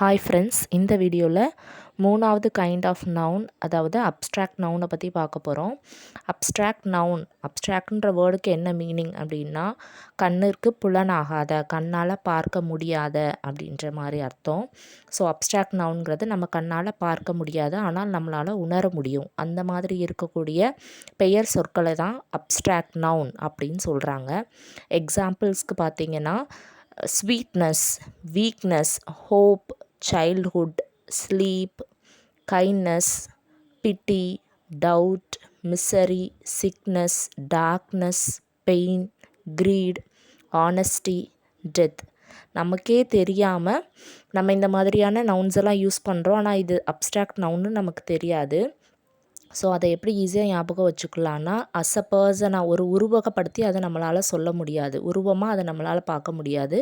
Hi friends, இந்த வீடியோவில் மூணாவது கைண்ட் ஆஃப் நவுன், அதாவது அப்ஸ்ட்ராக்ட் நவுனை பற்றி பார்க்க போகிறோம். அப்ஸ்ட்ராக்ட் நவுன், அப்ஸ்ட்ராக்ட்ன்ற வேர்டுக்கு என்ன மீனிங் அப்படின்னா, கண்ணிற்கு புலனாகாத, கண்ணால் பார்க்க முடியாத அப்படின்ற மாதிரி அர்த்தம். ஸோ அப்ஸ்ட்ராக்ட் நவுன்கிறது நம்ம கண்ணால் பார்க்க முடியாது, ஆனால் நம்மளால் உணர முடியும். அந்த மாதிரி இருக்கக்கூடிய பெயர் சொற்களை தான் அப்ஸ்ட்ராக்ட் நவுன் அப்படின்னு சொல்கிறாங்க. எக்ஸாம்பிள்ஸ்க்கு பார்த்தீங்கன்னா, sweetness, weakness, hope, childhood, sleep, kindness, pity, doubt, misery, sickness, darkness, pain, greed, honesty, death. நமக்கே தெரியாமல் நம்ம இந்த மாதிரியான நவுன்ஸ் எல்லாம் யூஸ் பண்ணுறோம், ஆனால் இது அப்ஸ்ட்ராக்ட் நவுன்னு நமக்கு தெரியாது. ஸோ அதை எப்படி ஈஸியாக ஞாபகம் வச்சுக்கலான்னா, அஸ் அ பர்சனாக ஒரு உருவகப்படுத்தி அதை நம்மளால் சொல்ல முடியாது, உருவமாக அதை நம்மளால் பார்க்க முடியாது.